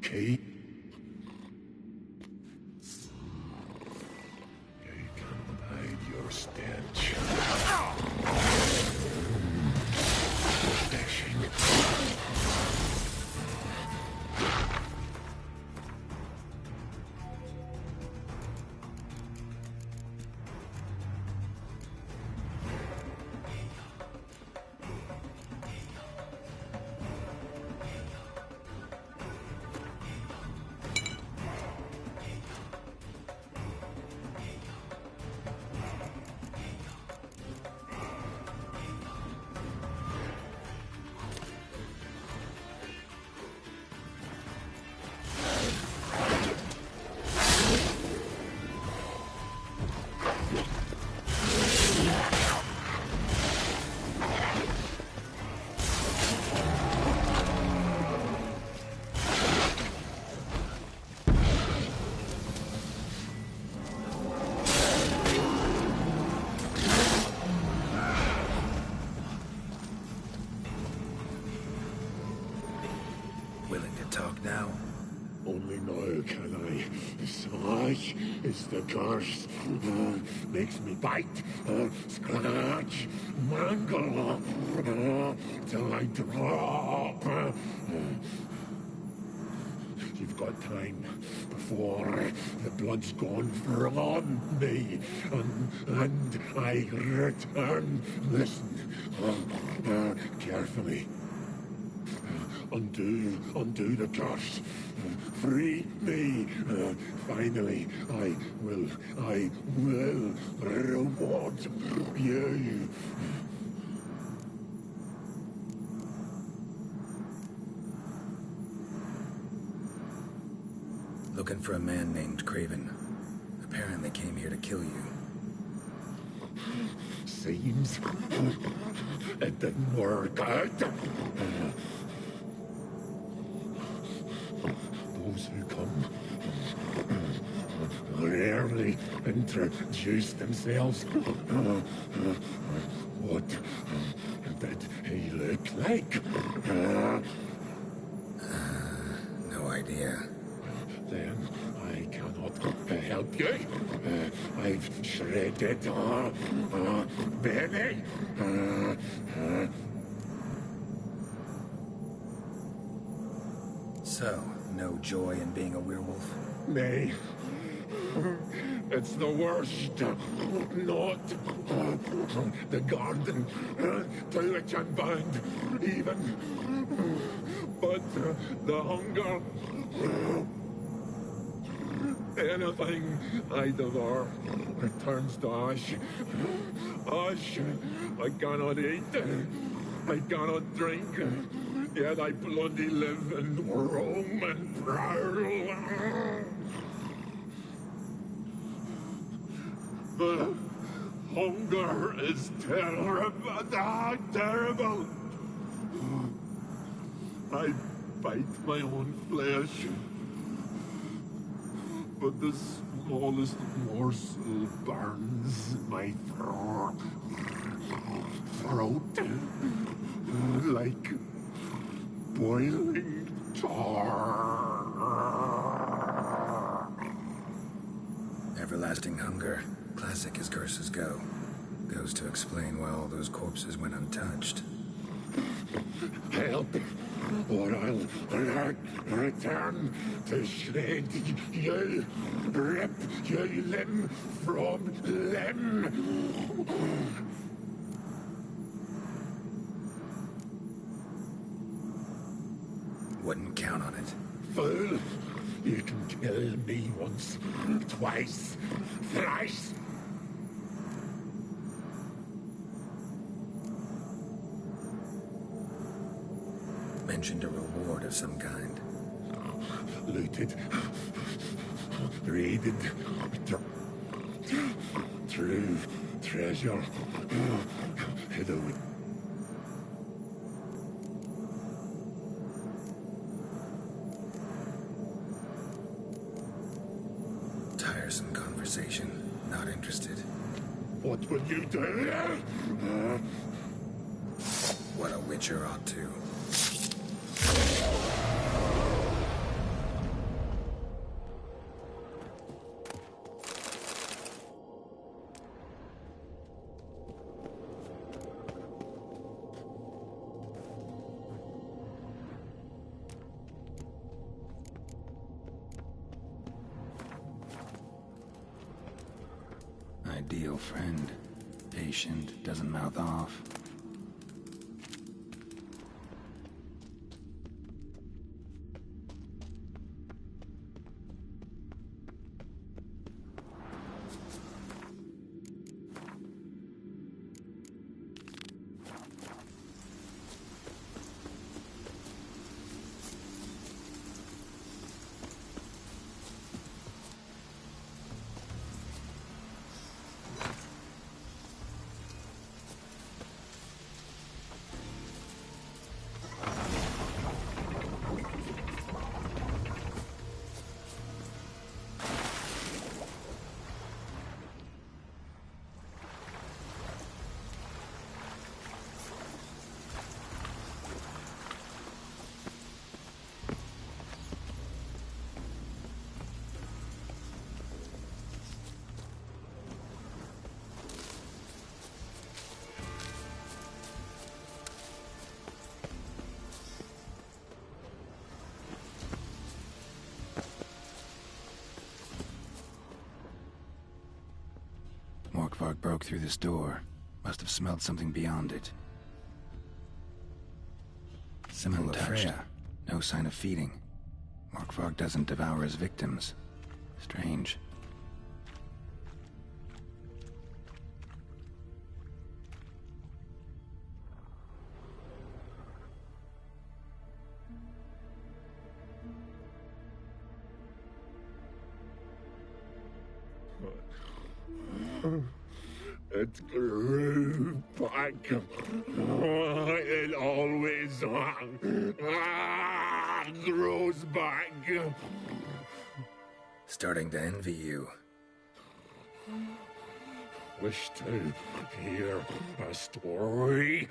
Kate? You cannot hide your stench. Protection. Willing to talk now? Only now can I. Slash is the curse. Makes me bite, scratch, mangle, till I drop. You've got time before the blood's gone from me, and I return. Listen, carefully. Undo the curse. Free me. Finally, I will reward you. Looking for a man named Craven. Apparently came here to kill you. Seems it didn't work out. Those who come rarely introduce themselves. What did he look like? No idea. Then I cannot help you. I've shredded Benny. So, no joy in being a werewolf? Nay. It's the worst. Not the garden to which I'm bound, even. But the hunger. Anything I devour returns to ash. Ash I cannot eat. I cannot drink. Yet I bloody live and roam and prowl. The hunger is terrible. Terrible. I bite my own flesh. But the smallest morsel burns my throat. Like boiling tar. Everlasting hunger. Classic as curses go. Goes to explain why all those corpses went untouched. Help, or I'll return to shred you, rip you limb from limb. Wouldn't count on it. Fool, you can kill me once, twice, thrice. Mentioned a reward of some kind. Looted, raided, true treasure, hidden. Tiresome conversation. Not not interested. What will you do? What a witcher ought to. Ideal friend. Patient, doesn't mouth off. Morkvarg broke through this door. Must have smelled something beyond it. Similar to Freya. No sign of feeding. Morkvarg doesn't devour his victims. Strange. It grew back. It always grows back. Starting to envy you. Wish to hear a story.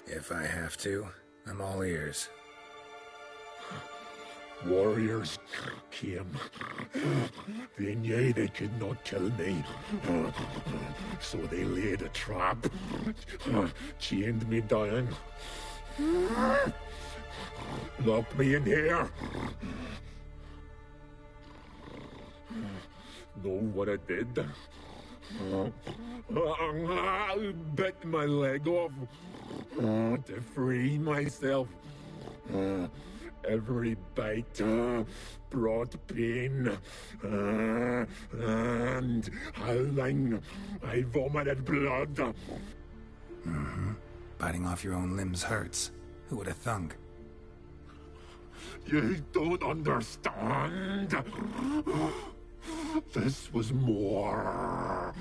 If I have to, I'm all ears. Warriors came. They knew they could not kill me. So they laid a trap. Chained me down. Locked me in here. Know what I did? I bit my leg off to free myself. Every bite brought pain, and howling, I vomited blood. Mm-hmm. Biting off your own limbs hurts. Who would have thunk? You don't understand. This was more.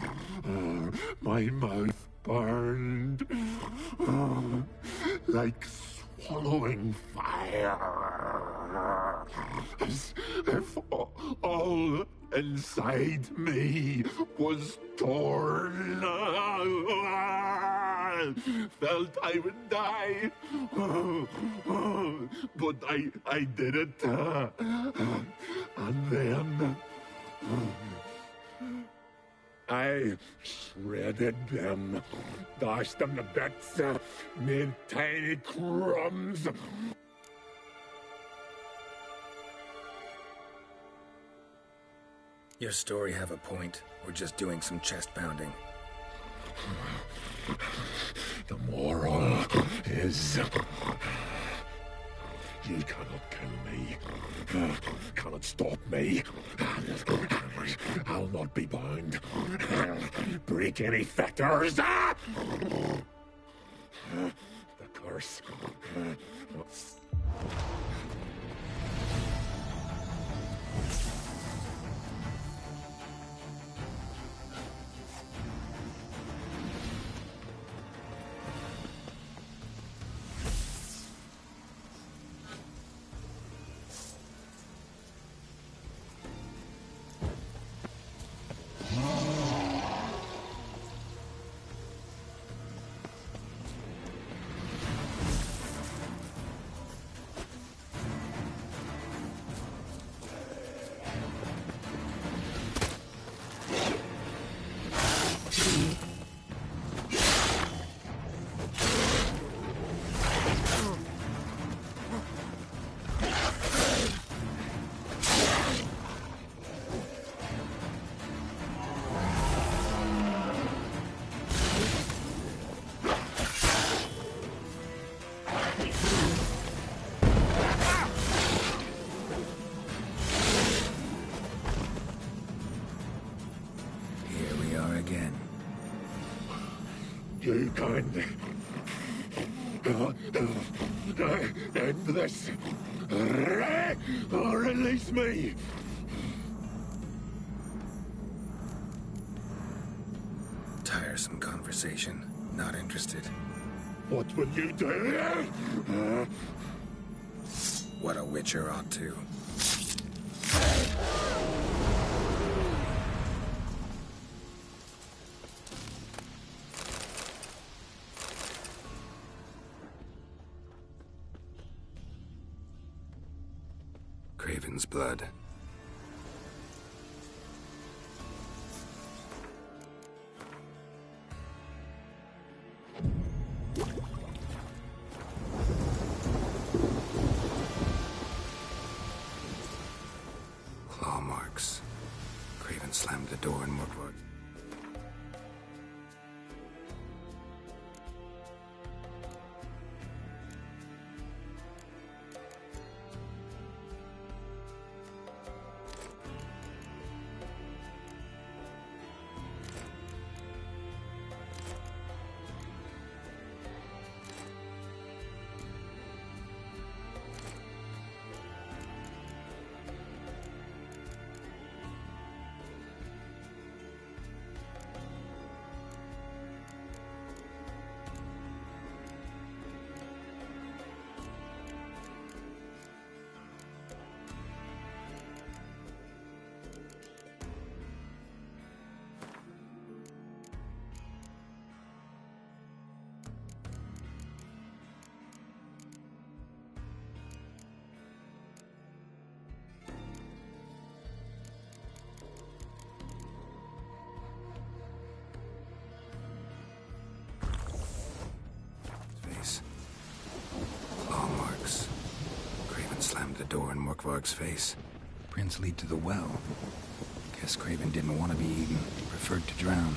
My mouth burned like swallowing fire, as if all inside me was torn. Felt I would die, but I did it, and then I shredded them, dashed them to bits, made tiny crumbs. Your story have a point. We're just doing some chest pounding. The moral is you cannot kill me, cannot stop me. I'll not be bound. Break any fetters. The curse. You can end this, or release me. Tiresome conversation. Not interested. What will you do? What a witcher ought to. Craven's blood. Claw marks. Craven slammed the door and Morkvarg. Claw marks. Craven slammed the door in Morkvarg's face. Prints lead to the well. Guess Craven didn't want to be eaten. Preferred to drown.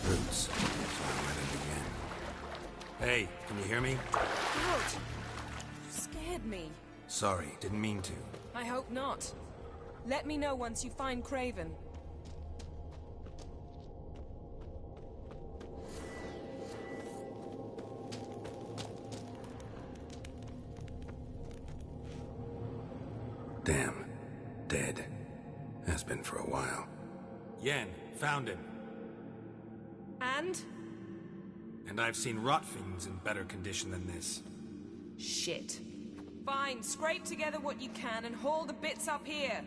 Roots. So I'm ready to begin. Hey, can you hear me? Out! You scared me. Sorry, didn't mean to. I hope not. Let me know once you find Craven. Damn. Dead. Has been for a while. Yen, found him. And? And I've seen rot fiends in better condition than this. Shit. Fine, scrape together what you can and haul the bits up here.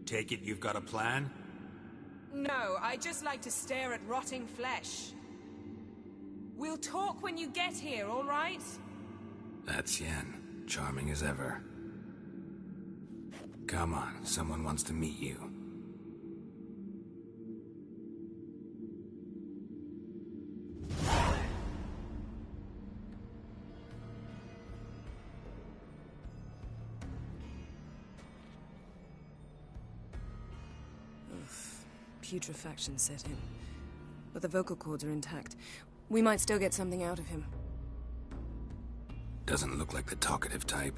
Take it you've got a plan? No, I just like to stare at rotting flesh. We'll talk when you get here, all right? That's Yen. Charming as ever. Come on, someone wants to meet you. Putrefaction set in. But the vocal cords are intact. We might still get something out of him. Doesn't look like the talkative type.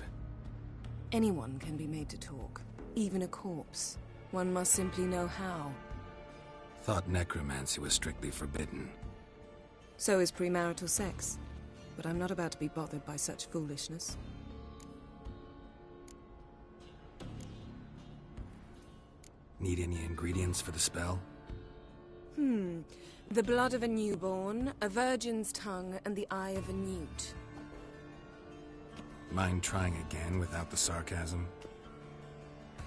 Anyone can be made to talk. Even a corpse. One must simply know how. Thought necromancy was strictly forbidden. So is premarital sex. But I'm not about to be bothered by such foolishness. Need any ingredients for the spell? The blood of a newborn, a virgin's tongue, and the eye of a newt. Mind trying again without the sarcasm?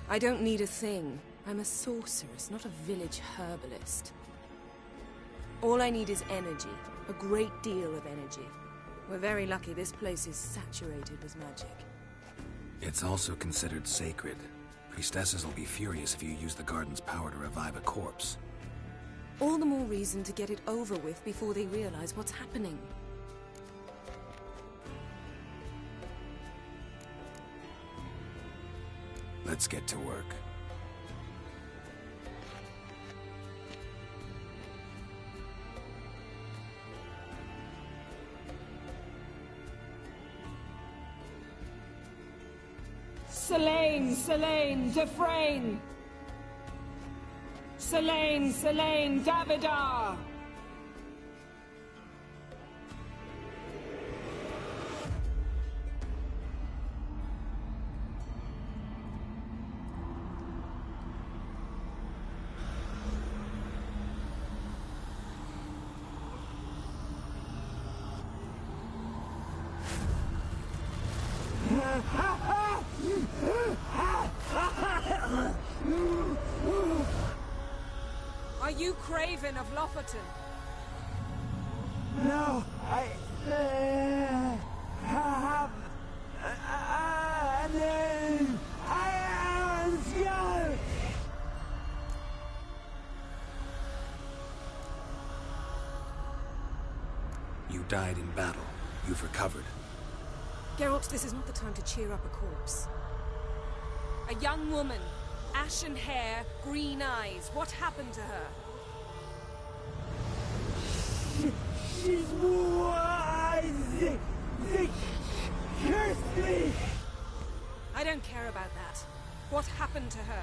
I don't need a thing. I'm a sorceress, not a village herbalist. All I need is energy. A great deal of energy. We're very lucky this place is saturated with magic. It's also considered sacred. Priestesses will be furious if you use the garden's power to revive a corpse. All the more reason to get it over with before they realize what's happening. Let's get to work. Selene, Defrain! Selene, Davidar! Are you Craven of Lofoten? No, I have a name. I am Skjall. You died in battle. You've recovered. Geralt, this is not the time to cheer up a corpse. A young woman. Ashen hair, green eyes. What happened to her? She's wise. They cursed me. I don't care about that. What happened to her?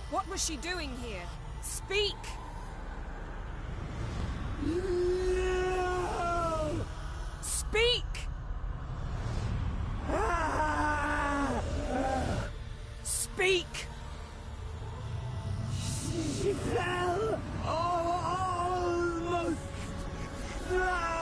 What was she doing here? Speak! No. Speak! Speak! She fell almost drowned.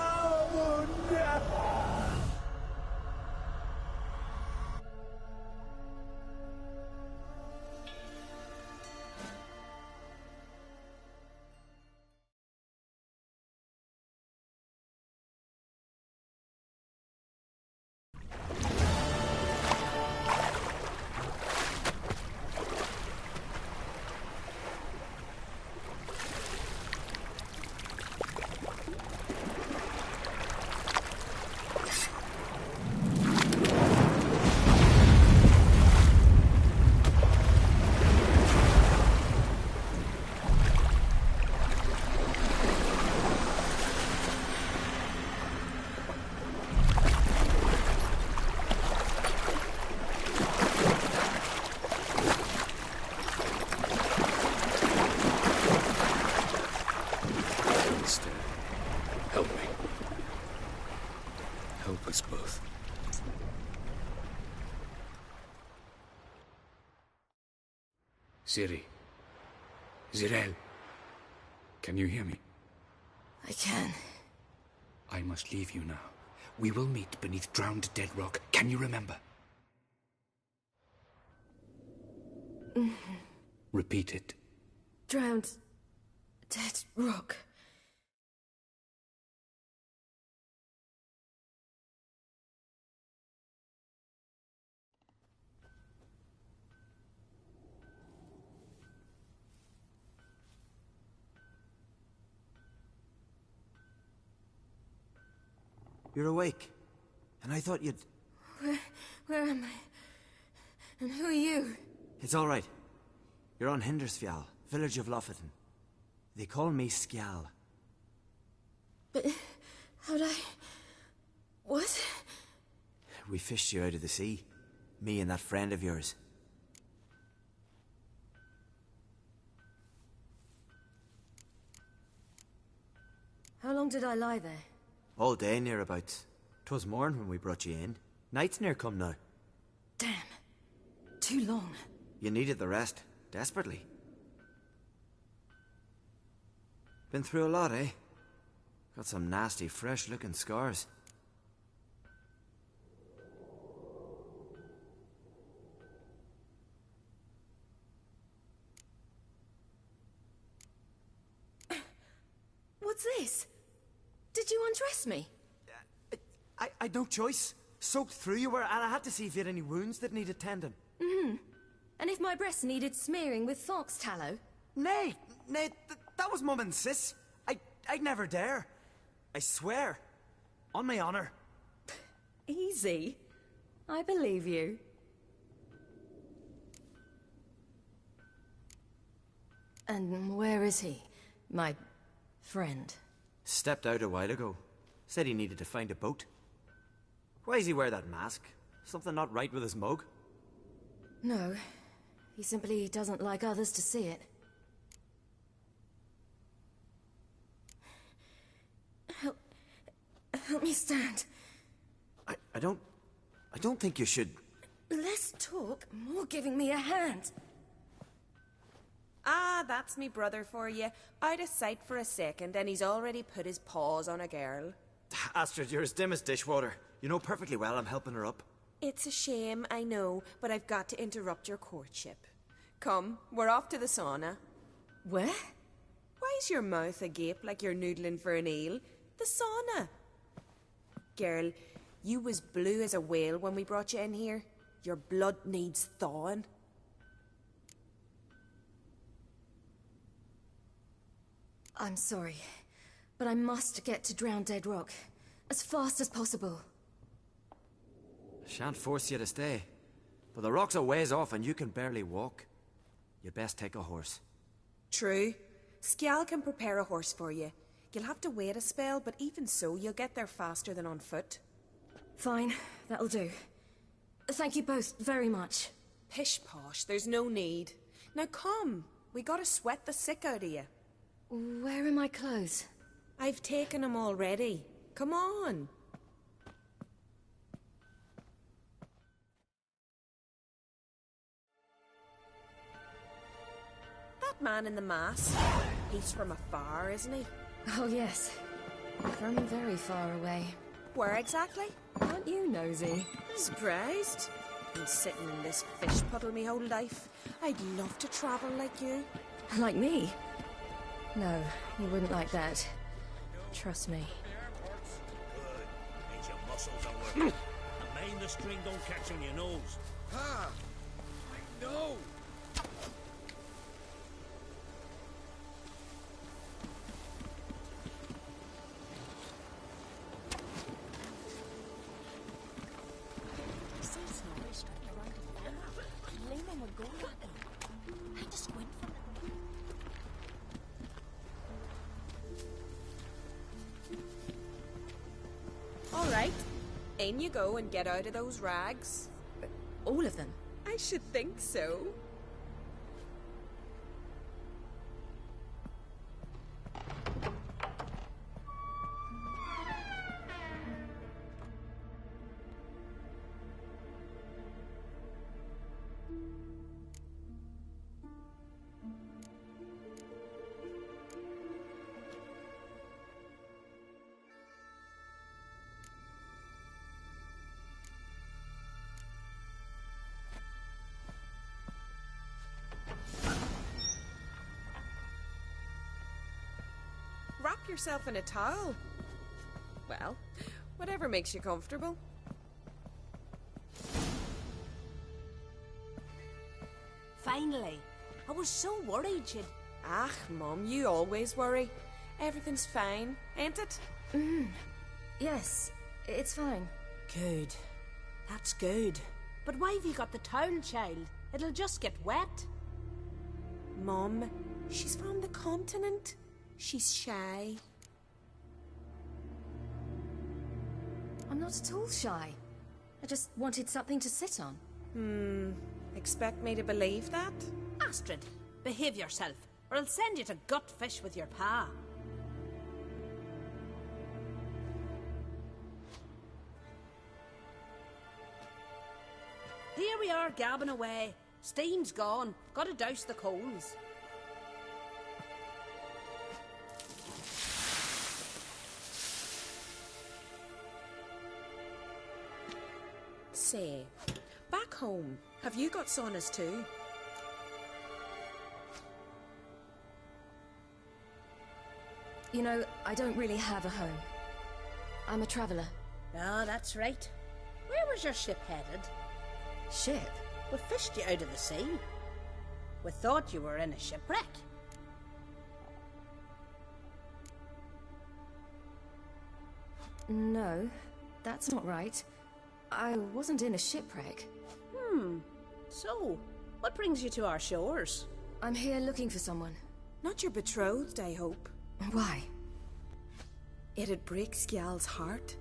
Help me. Help us both. Ciri. Zirael. Can you hear me? I can. I must leave you now. We will meet beneath drowned dead rock. Can you remember? Repeat it. Drowned. Dead rock. You're awake. And I thought you'd... Where am I? And who are you? It's all right. You're on Hindersfjall, village of Lofoten. They call me Skjall. But... how'd I... What? We fished you out of the sea. Me and that friend of yours. How long did I lie there? All day nearabouts. 'Twas morn when we brought you in. Night's near come now. Damn. Too long. You needed the rest. Desperately. Been through a lot, eh? Got some nasty, fresh-looking scars. this? Did you undress me? I had no choice. Soaked through you were, and I had to see if you had any wounds that needed tending. And if my breasts needed smearing with fox tallow? Nay, that was Mum and Sis. I'd never dare. I swear. On my honor. Easy. I believe you. And where is he? My friend. Stepped out a while ago. Said he needed to find a boat. Why does he wear that mask? Something not right with his mug? No. He simply doesn't like others to see it. Help me stand. I don't think you should... Less talk, more giving me a hand. Ah, that's me brother for you. Out of sight for a second, and he's already put his paws on a girl. Astrid, you're as dim as dishwater. You know perfectly well I'm helping her up. It's a shame, I know, but I've got to interrupt your courtship. Come, we're off to the sauna. Where? Why's your mouth agape like you're noodling for an eel? The sauna. Girl, you was blue as a whale when we brought you in here. Your blood needs thawing. I'm sorry, but I must get to Drowned Dead Rock as fast as possible. Shan't force you to stay. But the rock's a ways off and you can barely walk. You'd best take a horse. True. Skjal can prepare a horse for you. You'll have to wait a spell, but even so, you'll get there faster than on foot. Fine, that'll do. Thank you both very much. Pish posh, there's no need. Now come, we gotta sweat the sick out of you. Where are my clothes? I've taken them already. Come on. That man in the mask, he's from afar, isn't he? Oh yes, from very far away. Where exactly? Aren't you nosy? Surprised? Been sitting in this fish puddle me whole life. I'd love to travel like you. Like me? No, you wouldn't like that. Trust me. Good. Means your muscles are working. And mind the string don't catch on your nose. Ah! I know! All right. In you go and get out of those rags. All of them? I should think so. Wrap yourself in a towel. Well, whatever makes you comfortable. Finally. I was so worried you'd... Ah, Mum, you always worry. Everything's fine, ain't it? Yes, it's fine. Good. That's good. But why have you got the towel, child? It'll just get wet. Mum, she's from the continent. She's shy. I'm not at all shy. I just wanted something to sit on. Expect me to believe that? Astrid, behave yourself, or I'll send you to Gutfish with your pa. Here we are gabbing away. Steam's gone. Gotta douse the coals. Say, back home, have you got saunas too? You know, I don't really have a home. I'm a traveler. Ah, that's right. Where was your ship headed? Ship? We fished you out of the sea. We thought you were in a shipwreck. No, that's not right. I wasn't in a shipwreck. So, what brings you to our shores? I'm here looking for someone. Not your betrothed, I hope. Why? It'd break Skjal's heart.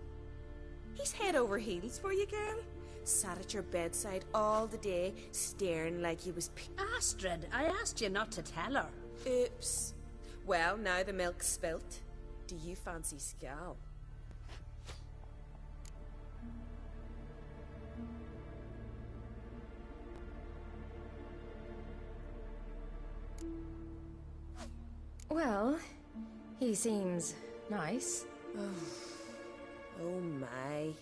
He's head over heels for you, girl. Sat at your bedside all the day, staring like he was Astrid, I asked you not to tell her. Oops. Well, now the milk's spilt. Do you fancy Skjal? Well, he seems nice. Oh my.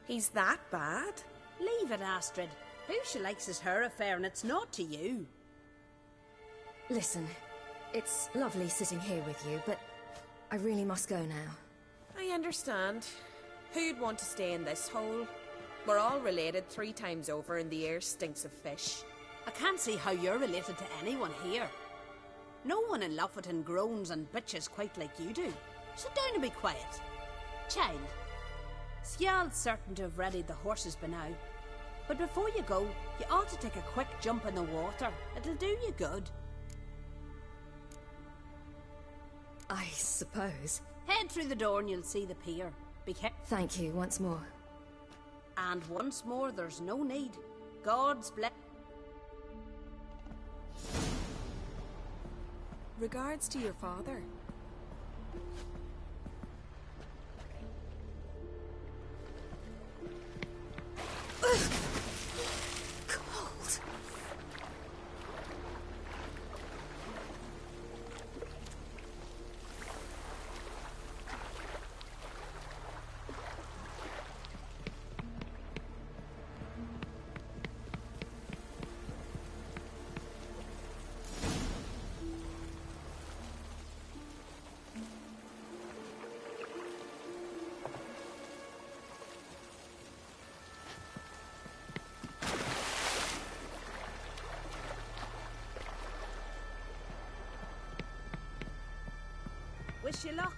He's that bad? Leave it, Astrid. Who she likes is her affair, and it's not to you. Listen, it's lovely sitting here with you, but I really must go now. I understand. Who'd want to stay in this hole? We're all related 3 times over and the air stinks of fish. I can't see how you're related to anyone here. No one in Lofoten groans and bitches quite like you do. Sit down and be quiet. Child, Skjal's certain to have readied the horses by now. But before you go, you ought to take a quick jump in the water. It'll do you good. I suppose. Head through the door and you'll see the pier. Be careful. Thank you once more. And once more, there's no need. God's bless. Regards to your father. Cold. Wish you luck.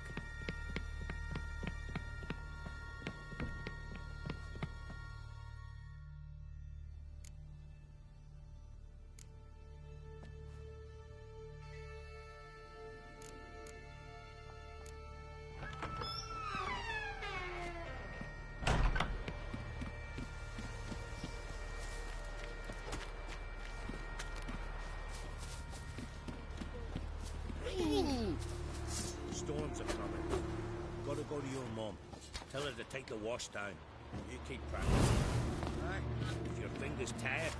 Storms are coming. Gotta go to your mum. Tell her to take the wash down. You keep practicing. Aye. If your fingers tired,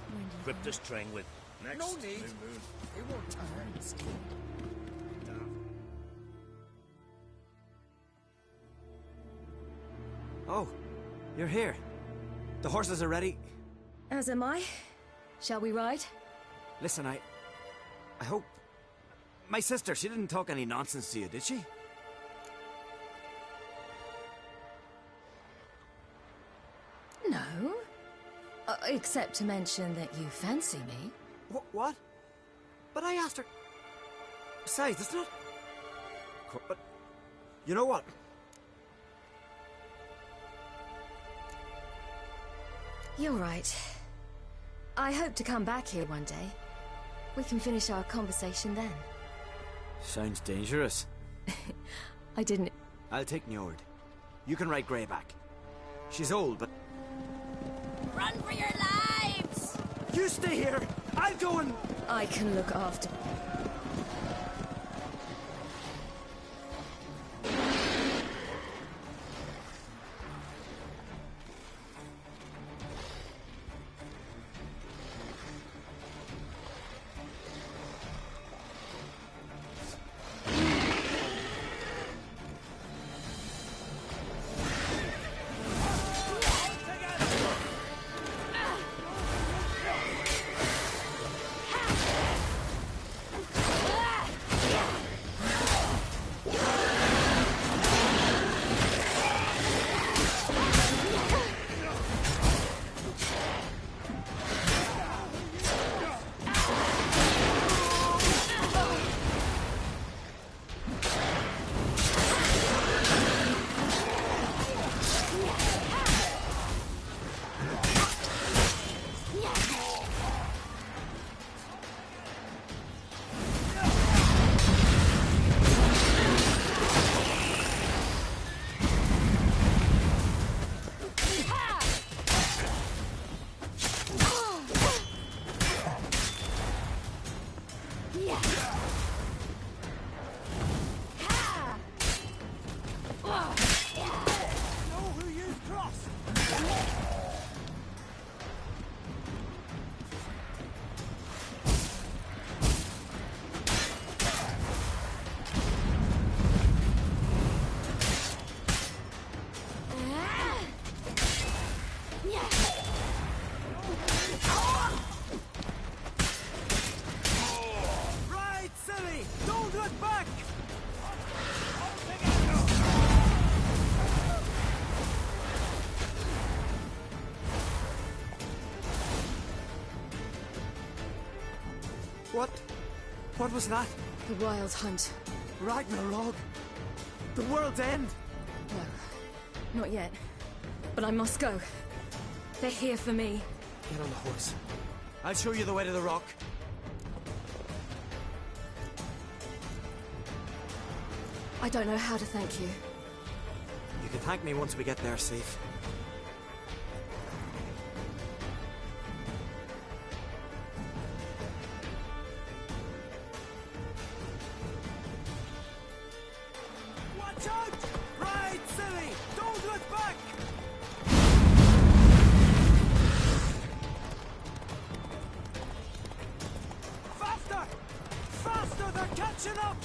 grip the string with next. No need. Moon. It won't tire. Oh, you're here. The horses are ready. As am I. Shall we ride? Listen, I hope... My sister, she didn't talk any nonsense to you, did she? No. Except to mention that you fancy me. What? But I asked her... Besides, it's not... But... You know what? You're right. I hope to come back here one day. We can finish our conversation then. Sounds dangerous. I didn't... I'll take Njord. You can ride Greyback. She's old, but... Run for your lives! You stay here! I'll go and... I can look after... Know who you crossed? Right, silly! Don't look back! What was that? The Wild Hunt. Ragnarok? The world's end? No, not yet. But I must go. They're here for me. Get on the horse. I'll show you the way to the rock. I don't know how to thank you. You can thank me once we get there safe. Watch out! Right, silly! Don't look back! Faster! Faster! They're catching up!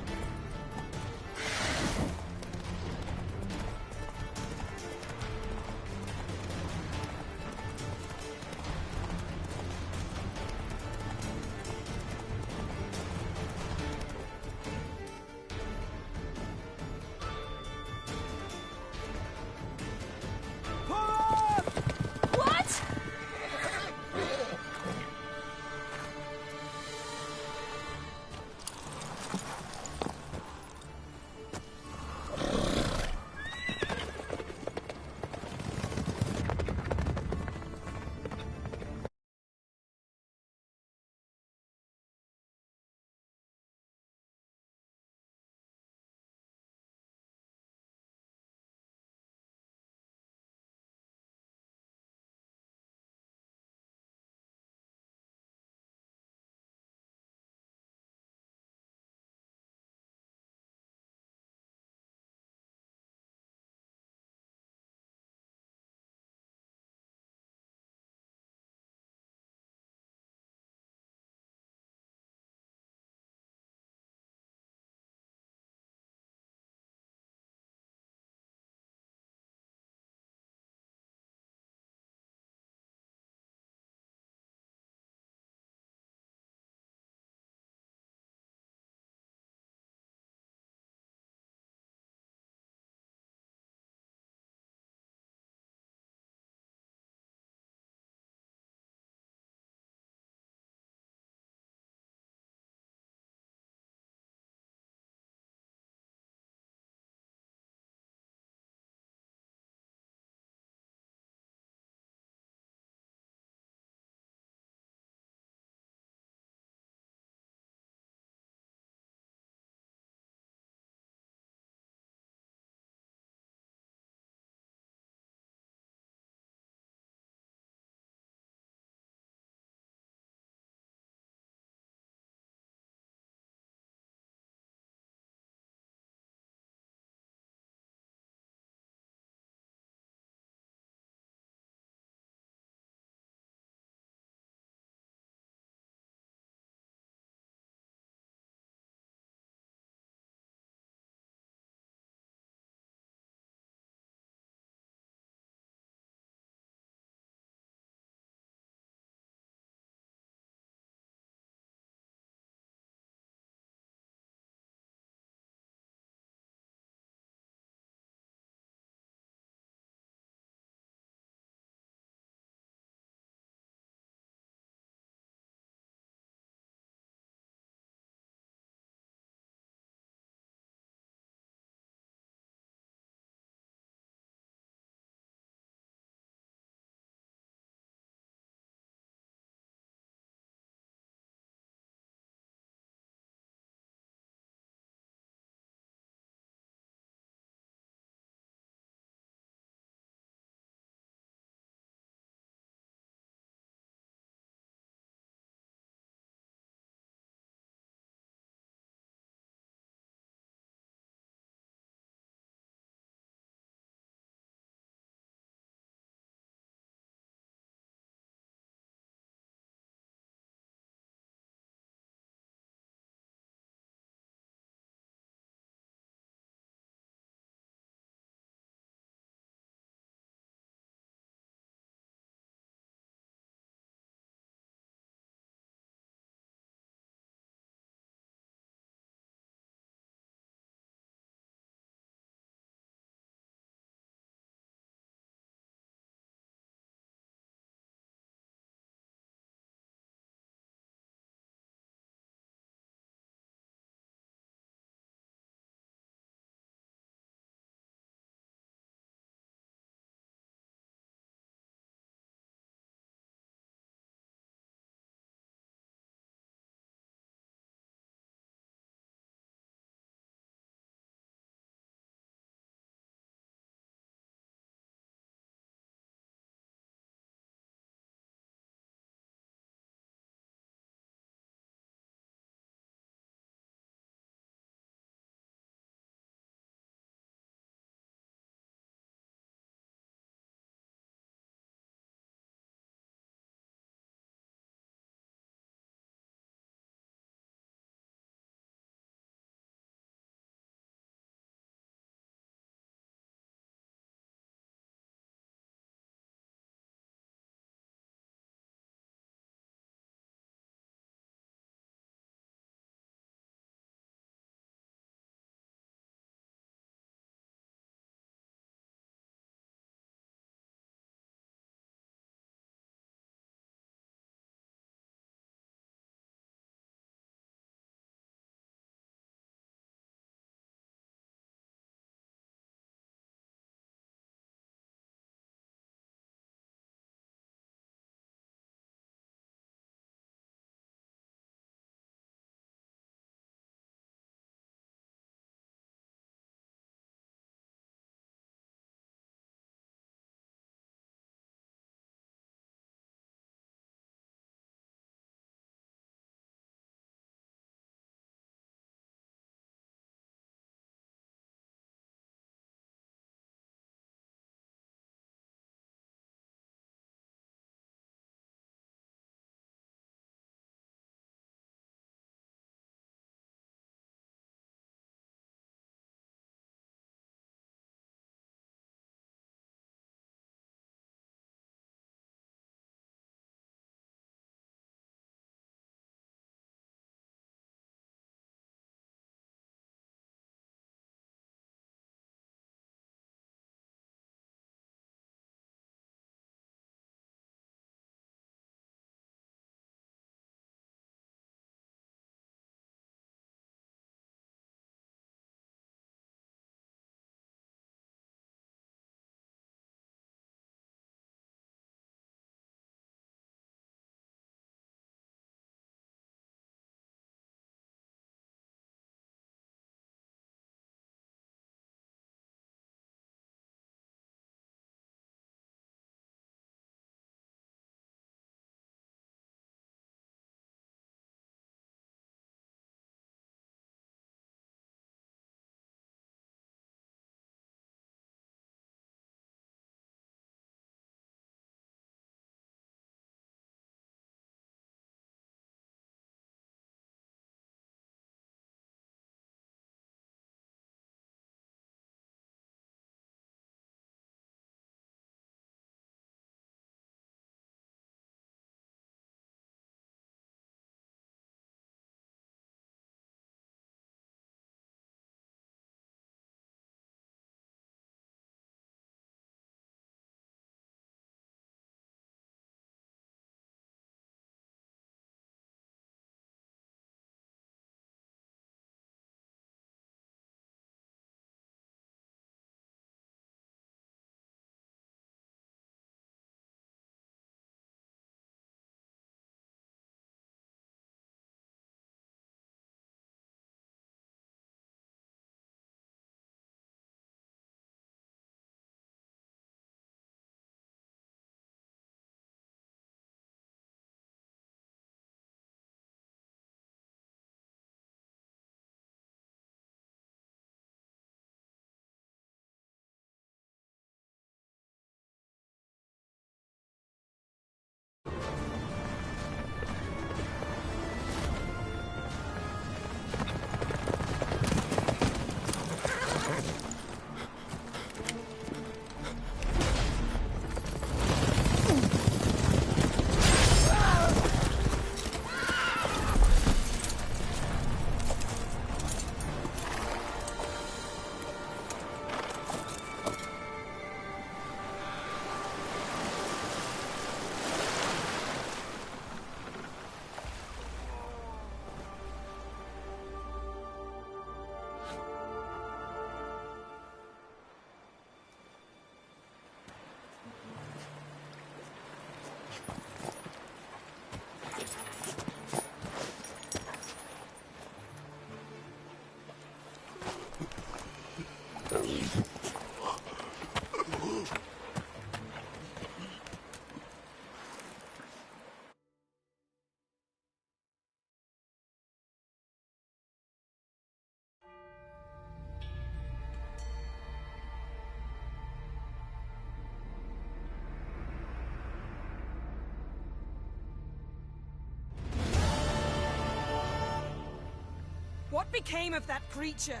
What became of that creature?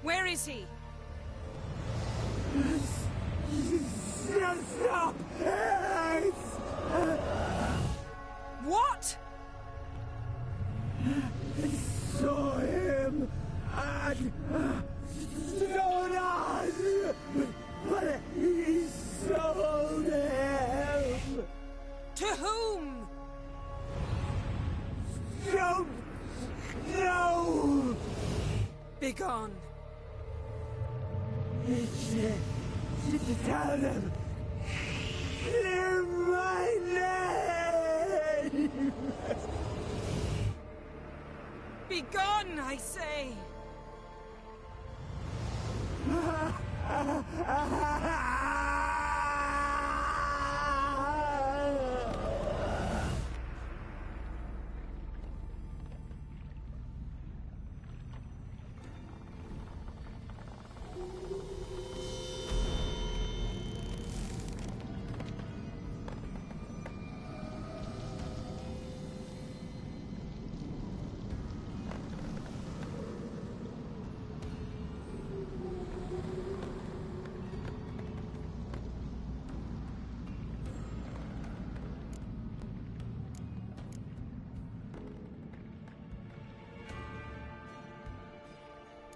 Where is he? Stop! What? Saw him and Jonas, but he sold him. To whom? Don't know. Begone. Tell them. Clear my name. Begone, I say!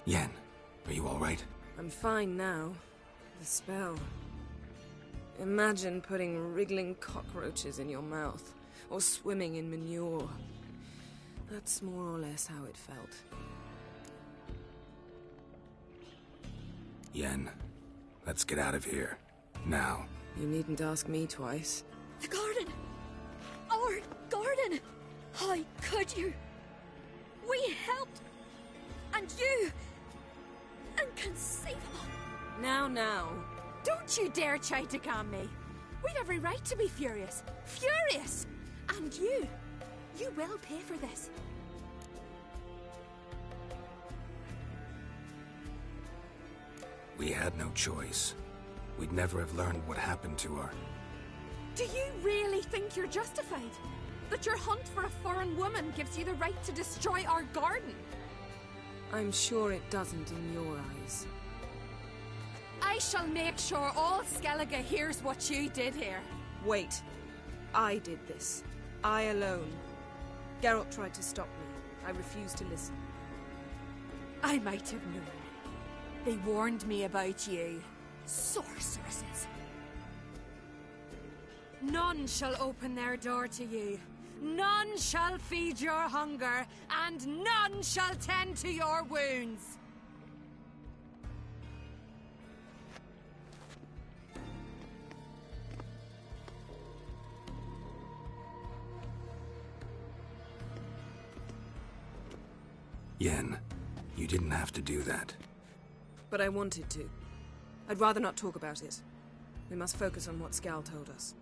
Yen, are you all right? I'm fine now. The spell. Imagine putting wriggling cockroaches in your mouth, or swimming in manure. That's more or less how it felt. Yen, let's get out of here. Now. You needn't ask me twice. The garden! Our garden! How could you? We helped! And you! Inconceivable! Now. Don't you dare try to calm me! We've every right to be furious! Furious! And you will pay for this. We had no choice. We'd never have learned what happened to her. Do you really think you're justified? That your hunt for a foreign woman gives you the right to destroy our garden? I'm sure it doesn't in your eyes. I shall make sure all Skellige hears what you did here. Wait. I did this. I alone. Geralt tried to stop me. I refused to listen. I might have known. They warned me about you. Sorceresses. None shall open their door to you. None shall feed your hunger, and none shall tend to your wounds. Yen, you didn't have to do that. But I wanted to. I'd rather not talk about it. We must focus on what Skal told us.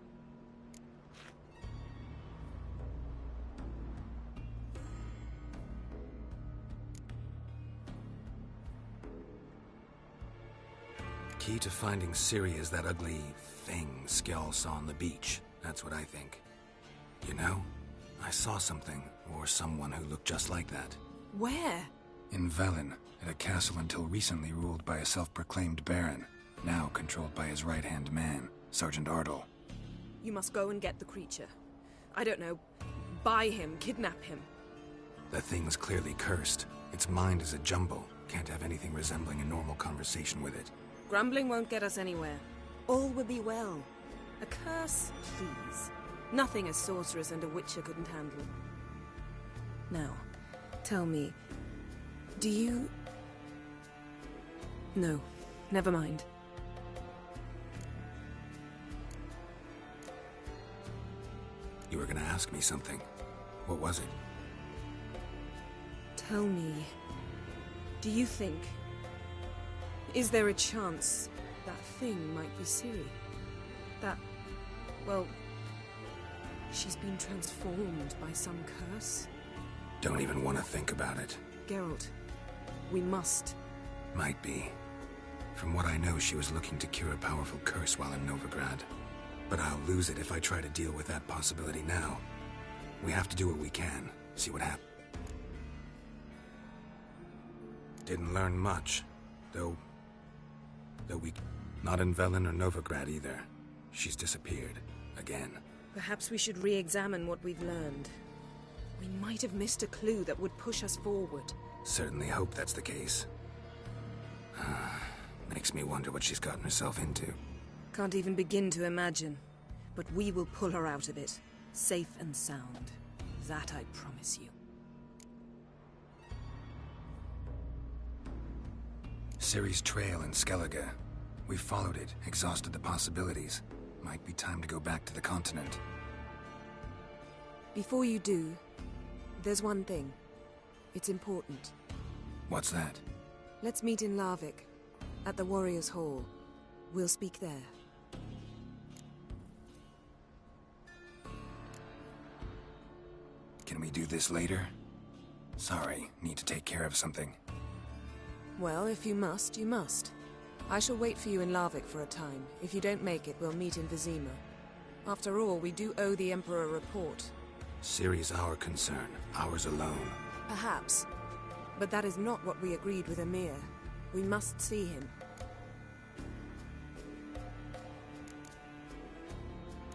Key to finding Ciri is that ugly thing Skell saw on the beach. That's what I think. You know, I saw something, or someone who looked just like that. Where? In Velen, at a castle until recently ruled by a self-proclaimed baron, now controlled by his right-hand man, Sergeant Ardle. You must go and get the creature. I don't know, buy him, kidnap him. The thing's clearly cursed. Its mind is a jumble. Can't have anything resembling a normal conversation with it. Grumbling won't get us anywhere. All will be well. A curse, please. Nothing a sorceress and a witcher couldn't handle. Now, tell me, do you... No, never mind. You were gonna ask me something. What was it? Tell me, do you think... Is there a chance that thing might be Ciri? That... well... she's been transformed by some curse? Don't even want to think about it. Geralt, we must. Might be. From what I know, she was looking to cure a powerful curse while in Novigrad. But I'll lose it if I try to deal with that possibility now. We have to do what we can, see what happens. Didn't learn much. Though we... Not in Velen or Novigrad either. She's disappeared. Again. Perhaps we should re-examine what we've learned. We might have missed a clue that would push us forward. Certainly hope that's the case. Makes me wonder what she's gotten herself into. Can't even begin to imagine. But we will pull her out of it. Safe and sound. That I promise you. Ciri's trail in Skellige. We've followed it, exhausted the possibilities. Might be time to go back to the continent. Before you do, there's one thing. It's important. What's that? Let's meet in Larvik, at the Warriors' Hall. We'll speak there. Can we do this later? Sorry, need to take care of something. Well, if you must, you must. I shall wait for you in Larvik for a time. If you don't make it, we'll meet in Vizima. After all, we do owe the Emperor a report. Ciri's our concern, ours alone. Perhaps. But that is not what we agreed with Emir. We must see him.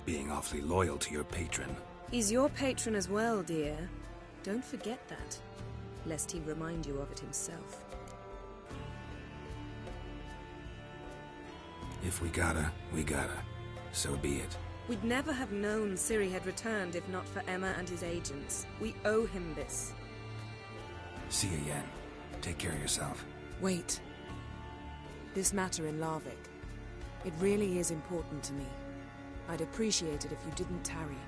Being awfully loyal to your patron. He's your patron as well, dear. Don't forget that, lest he remind you of it himself. If we gotta, we gotta. So be it. We'd never have known Ciri had returned if not for Emma and his agents. We owe him this. See you, Yen. Take care of yourself. Wait. This matter in Larvik. It really is important to me. I'd appreciate it if you didn't tarry.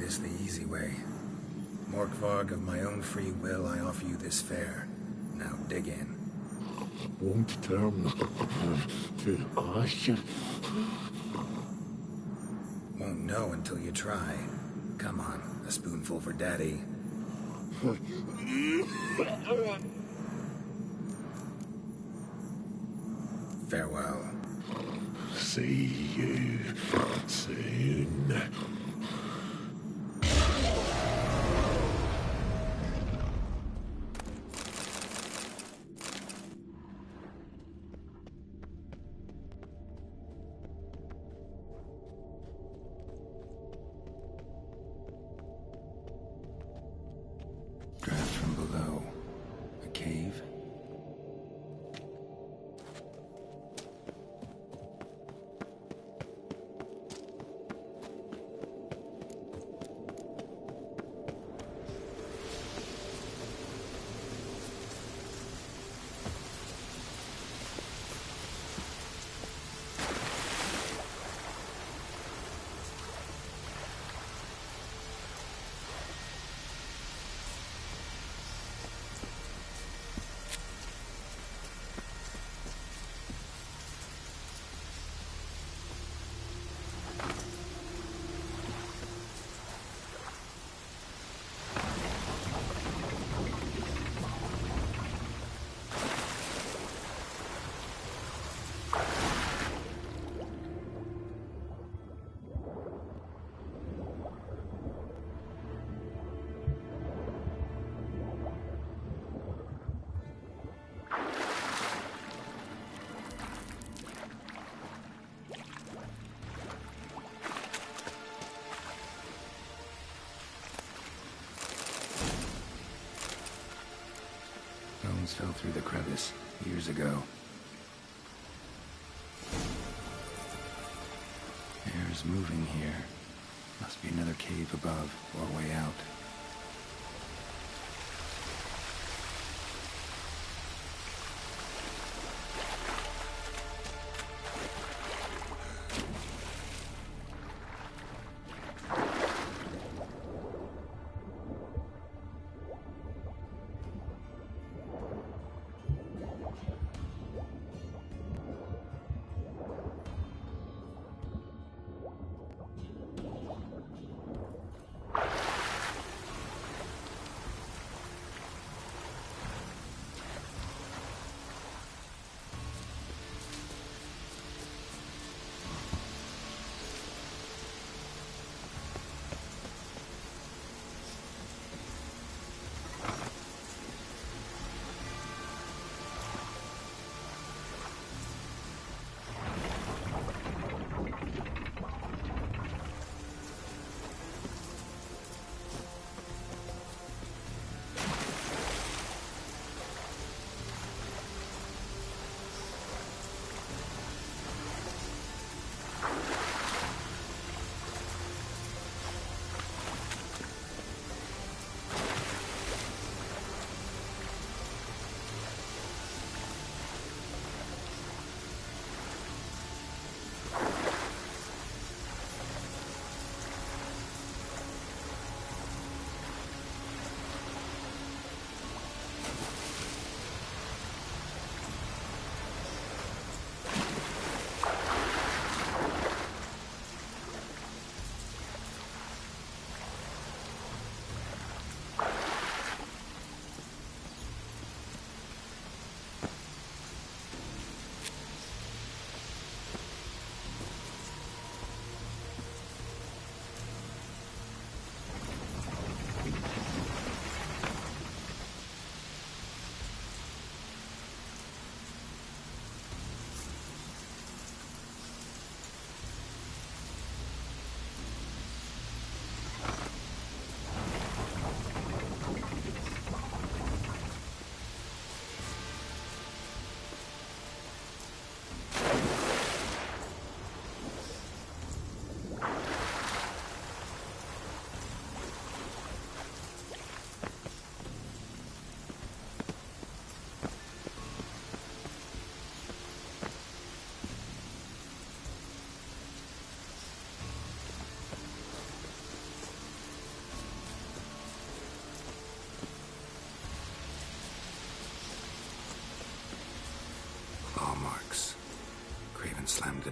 this the easy way. Morkvarg, of my own free will, I offer you this fare. Now dig in. Won't turn to ash. Won't know until you try. Come on, a spoonful for Daddy. Farewell. See you soon. Draft from below. A cave? Bones fell through the crevice years ago. Air's moving here. Must be another cave above or a way out.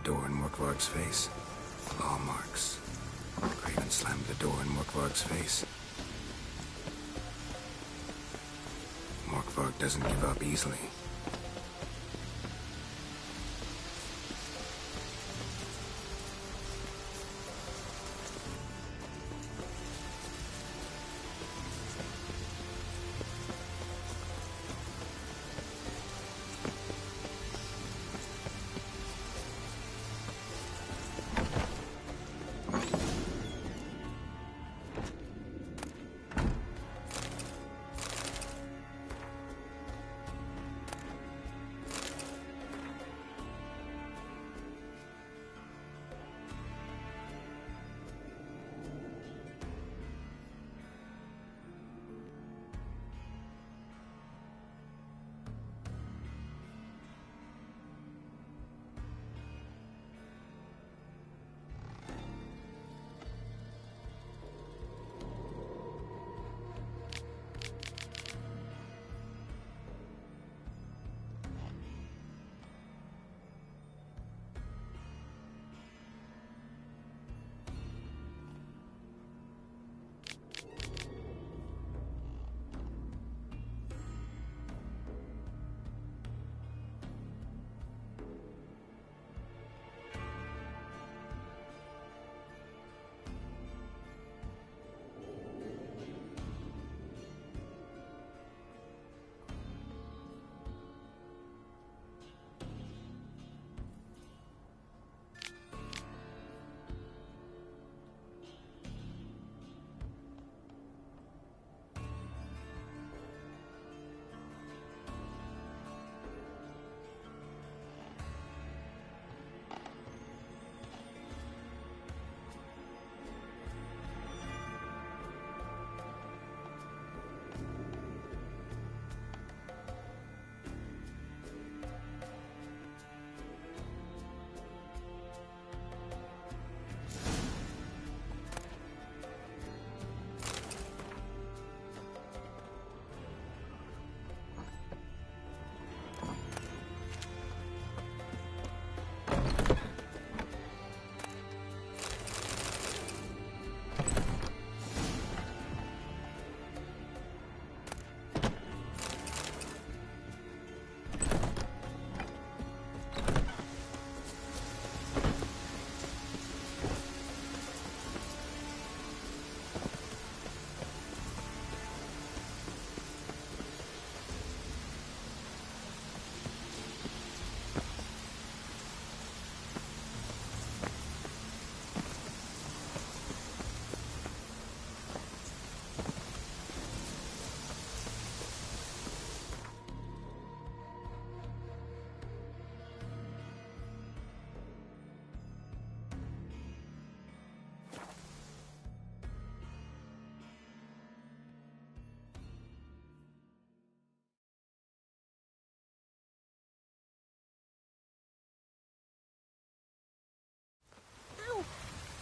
door in Morkvarg's face. Claw marks. Craven slammed the door in Morkvarg's face. Morkvarg doesn't give up easily.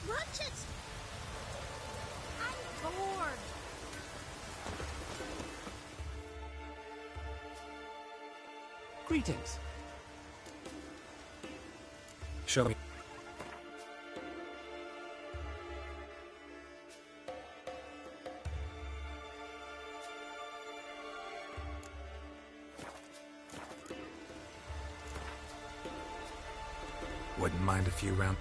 Watch it! I'm bored. Greetings. Show me. Wouldn't mind a few rounds.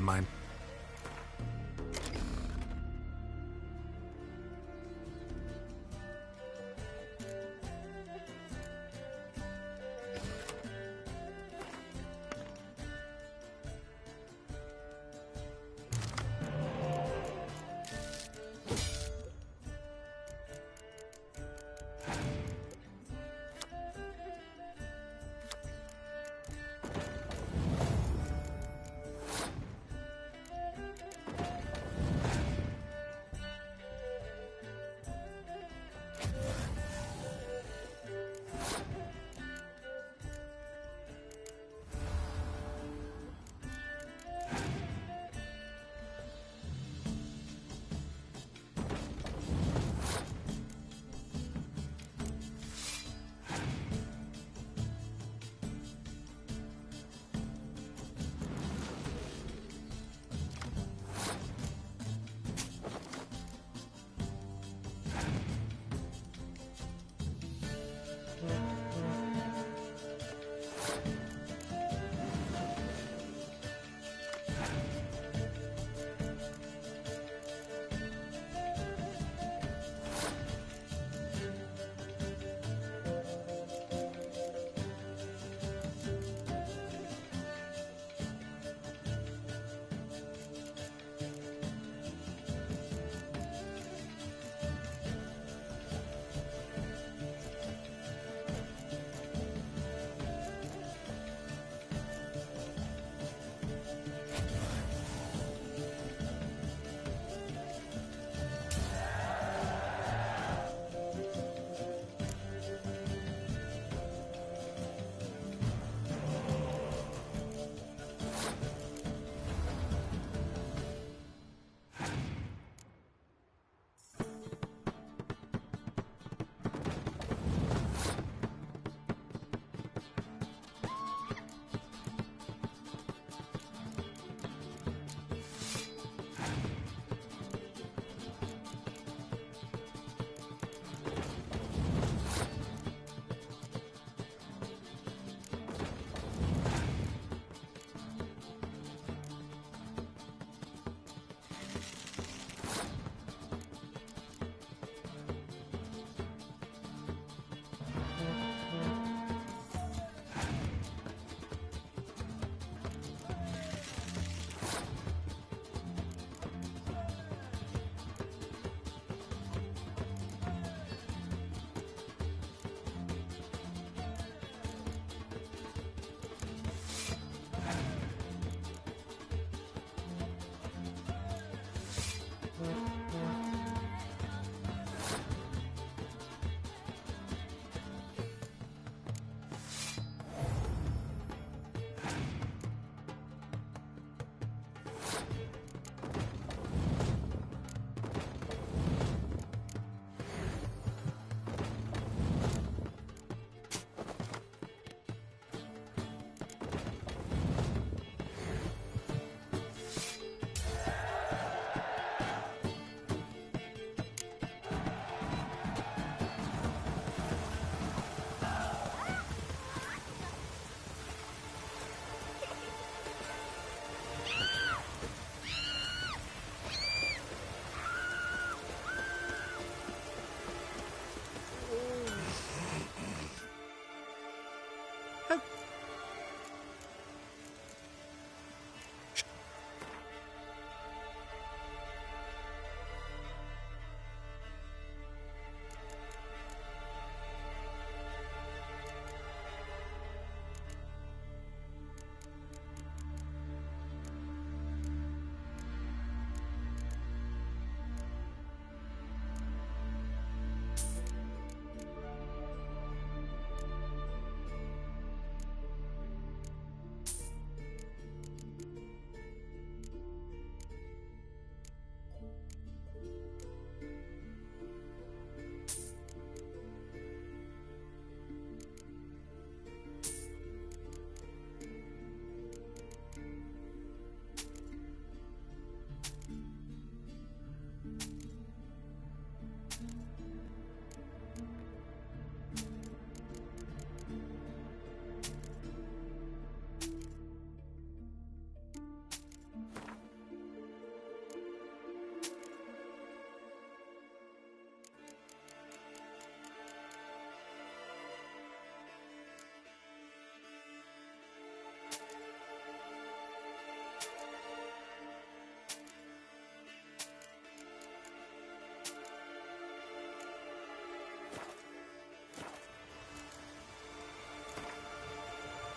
wouldn't mind.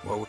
What?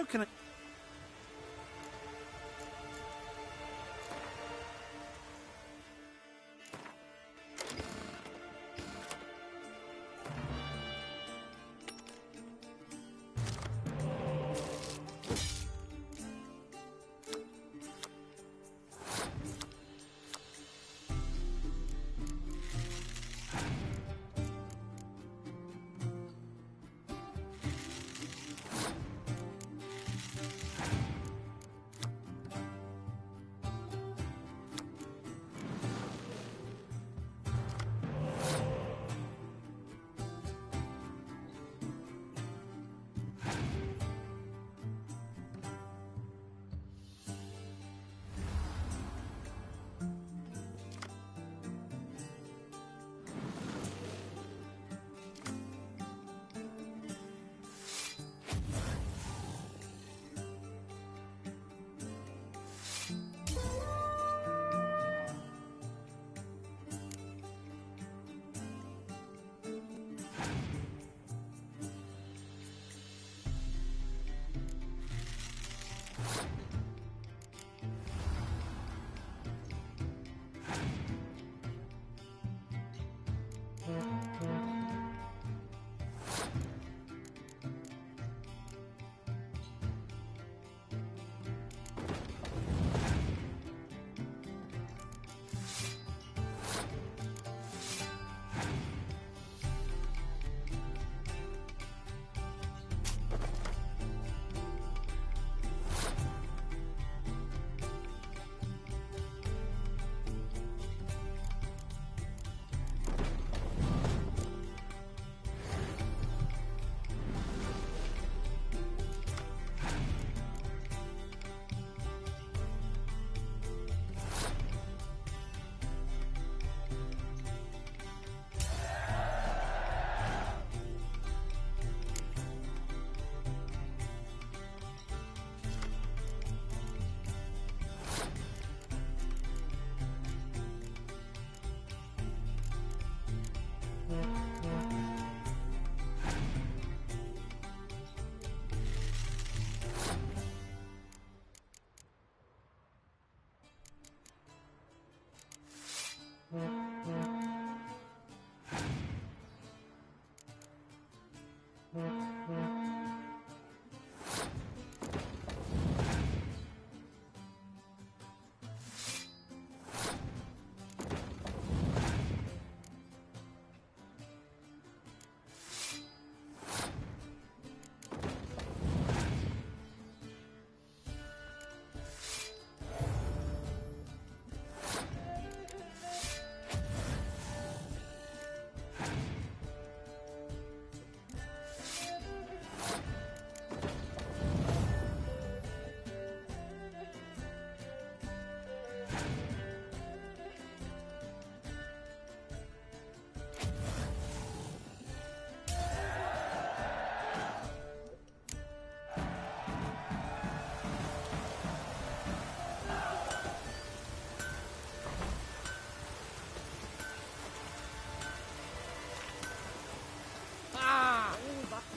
How can I...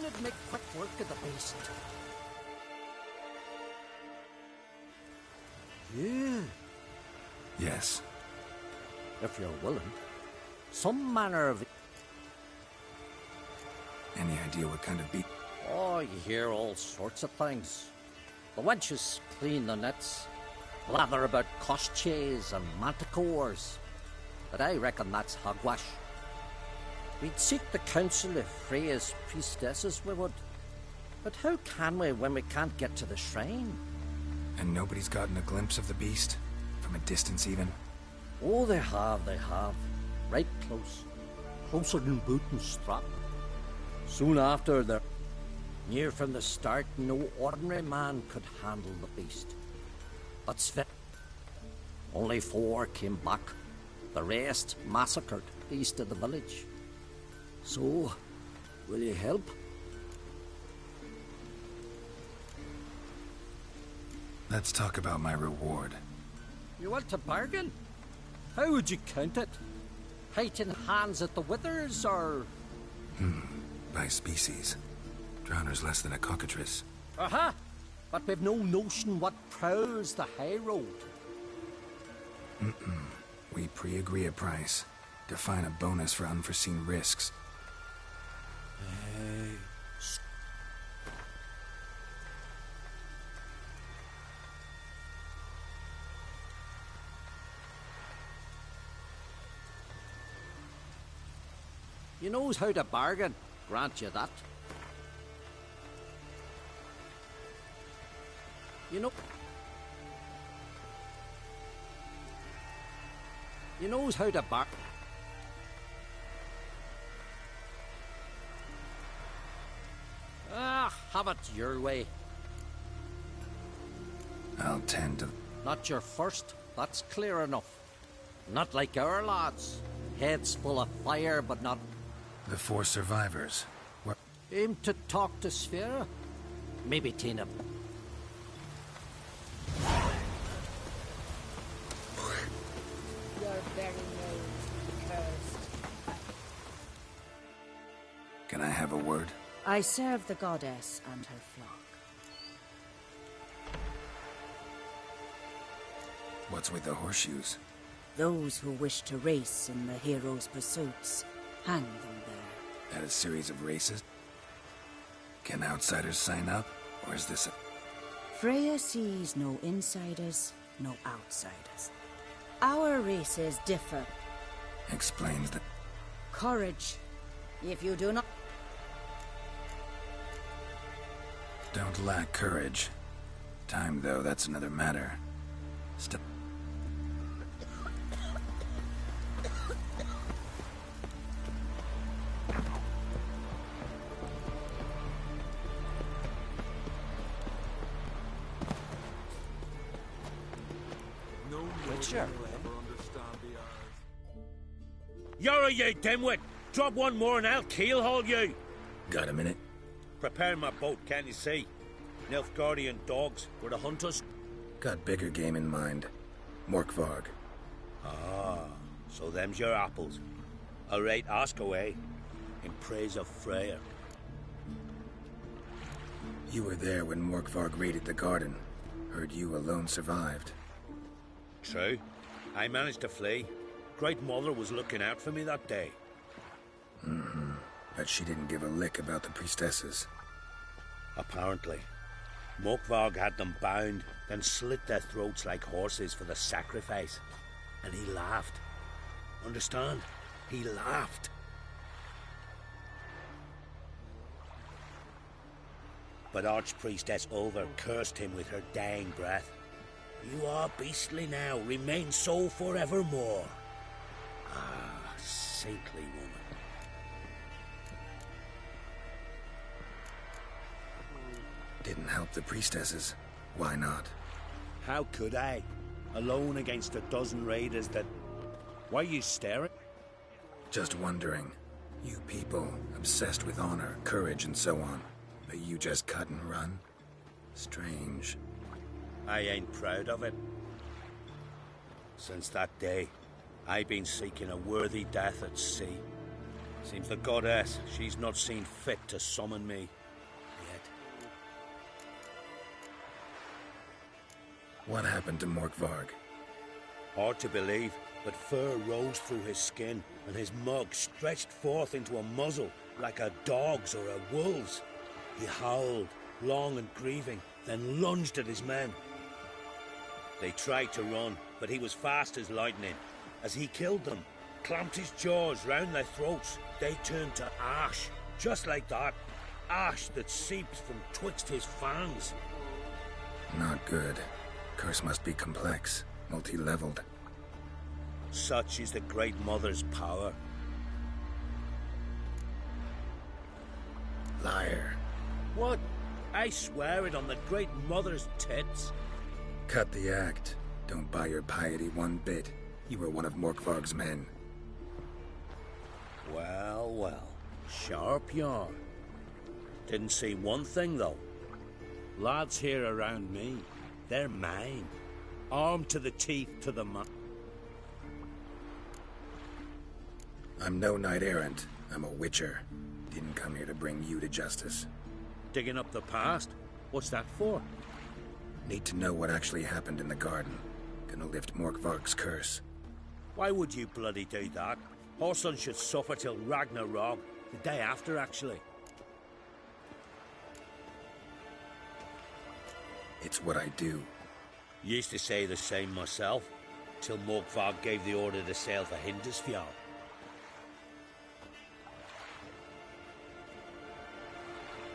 That'd make quick work of the beast. Yeah. Yes. If you're willing. Some manner of... Any idea what kind of beast? Oh, you hear all sorts of things. The wenches clean the nets, blather about koshches and manticores. But I reckon that's hogwash. We'd seek the counsel of Freya's priestesses, we would. But how can we when we can't get to the shrine? And nobody's gotten a glimpse of the beast? From a distance, even? Oh, they have. Right close. Closer than boot and strap. Soon after, they're... Near from the start, no ordinary man could handle the beast. But Sven... Only 4 came back. The rest massacred east of the village. So, will you help? Let's talk about my reward. You want to bargain? How would you count it? Height in hands at the withers, or...? By species. Drowner's less than a cockatrice. Aha! but we've no notion what prowls the high road. We pre-agree a price. Define a bonus for unforeseen risks. You knows how to bargain, grant you that. You knows how to bargain. Have it your way. I'll tend to... Not your first, that's clear enough. Not like our lads. Heads full of fire, but not... The 4 survivors. What? Aim to talk to Sphera? Maybe Tina. Your very name cursed. Can I have a word? I serve the goddess and her flock. What's with the horseshoes? Those who wish to race in the hero's pursuits, hang them there. At a series of races? Can outsiders sign up? Or is this a... Freya sees no insiders, no outsiders. Our races differ. Explains the... Courage. If you do not... Don't lack courage. Time, though, that's another matter. Step... Witcher. You're you dimwit! Drop one more and I'll keelhaul you! Got a minute? Prepare my boat, can't you see? Nilfgaardian dogs were the hunters. Got bigger game in mind. Morkvarg. Ah, so them's your apples. All right, ask away. In praise of Freyr. You were there when Morkvarg raided the garden. Heard you alone survived. True. I managed to flee. Great Mother was looking out for me that day. But she didn't give a lick about the priestesses. Apparently. Morkvarg had them bound, then slit their throats like horses for the sacrifice. And he laughed. Understand? He laughed. But Archpriestess Ulver cursed him with her dying breath. You are beastly now, remain so forevermore. Ah, saintly woman. Didn't help the priestesses. Why not? How could I? Alone against a dozen raiders that... Why are you staring? Just wondering. You people, obsessed with honor, courage, and so on. But you just cut and run? Strange. I ain't proud of it. Since that day, I've been seeking a worthy death at sea. Seems the goddess, she's not seen fit to summon me yet. What happened to Morkvarg? Hard to believe, but fur rose through his skin, and his mug stretched forth into a muzzle like a dog's or a wolf's. He howled, long and grieving, then lunged at his men. They tried to run, but he was fast as lightning. As he killed them, clamped his jaws round their throats, they turned to ash, just like that. Ash that seeps from twixt his fangs. Not good. Curse must be complex, multi-leveled. Such is the Great Mother's power. Liar. What? I swear it on the Great Mother's tits. Cut the act. Don't buy your piety one bit. You were one of Morkvarg's men. Well, well. Sharp yarn. Didn't see one thing, though. Lads here around me, they're mine. Armed to the teeth to the I'm no knight-errant. I'm a witcher. Didn't come here to bring you to justice. Digging up the past? What's that for? Need to know what actually happened in the garden. Gonna lift Morkvarg's curse. Why would you bloody do that? Horson should suffer till Ragnarok. The day after, actually. It's what I do. Used to say the same myself, till Morkvarg gave the order to sail for Hindisfjord.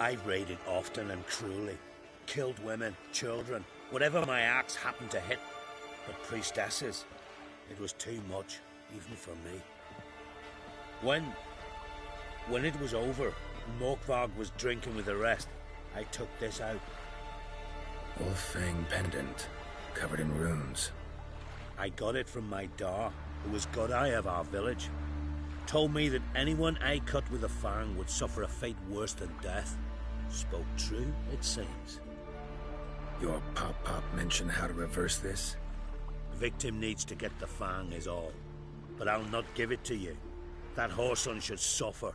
I've raided often and cruelly. Killed women, children, whatever my axe happened to hit. But priestesses, it was too much, even for me. When it was over, Morkvarg was drinking with the rest, I took this out. Wolf-Fang pendant, covered in runes. I got it from my da, who was Godai of our village. Told me that anyone I cut with a fang would suffer a fate worse than death. Spoke true, it seems. Your Pop mentioned how to reverse this? Victim needs to get the fang is all. But I'll not give it to you. That Horson should suffer.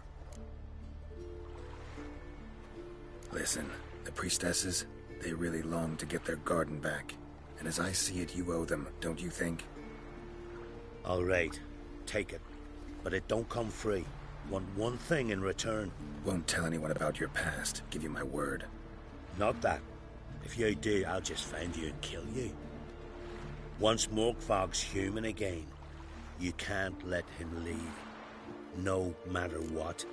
Listen, the priestesses, they really long to get their garden back. And as I see it, you owe them, don't you think? All right, take it. But it don't come free. Want one thing in return. Won't tell anyone about your past, give you my word. Not that. If you do, I'll just find you and kill you. Once Morkvarg's human again, you can't let him leave. No matter what.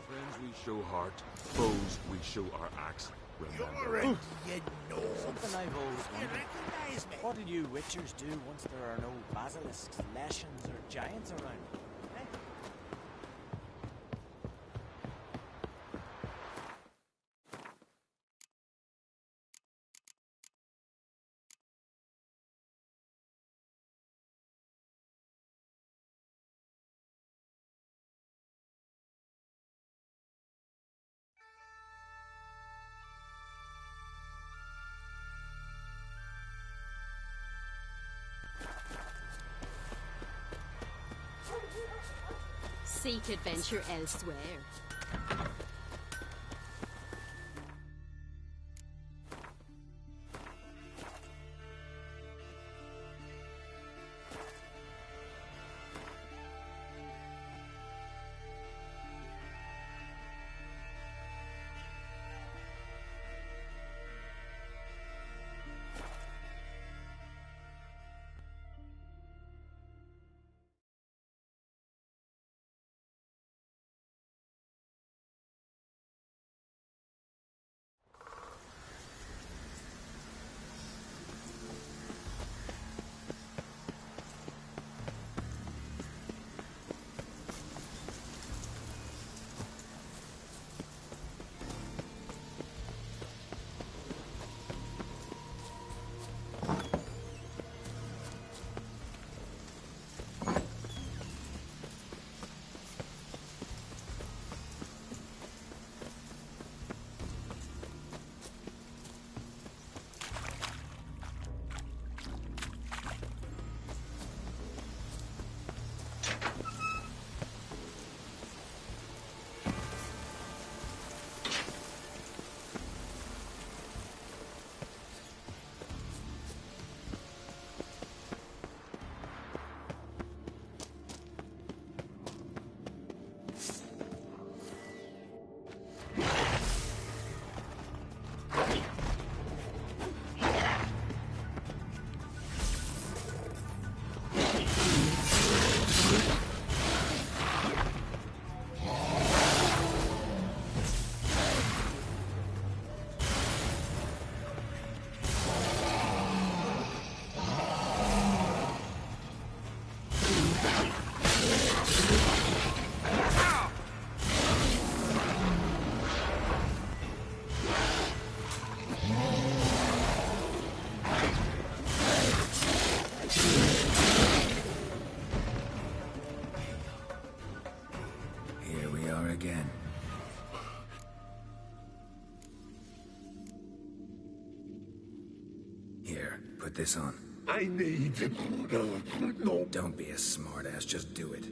Friends we show heart, foes we show our axe. Remember. You know. Something I've always wondered. What do you witchers do once there are no basilisks, leshens, or giants around? Seek adventure elsewhere. Put this on. I need... No. Don't be a smartass, just do it.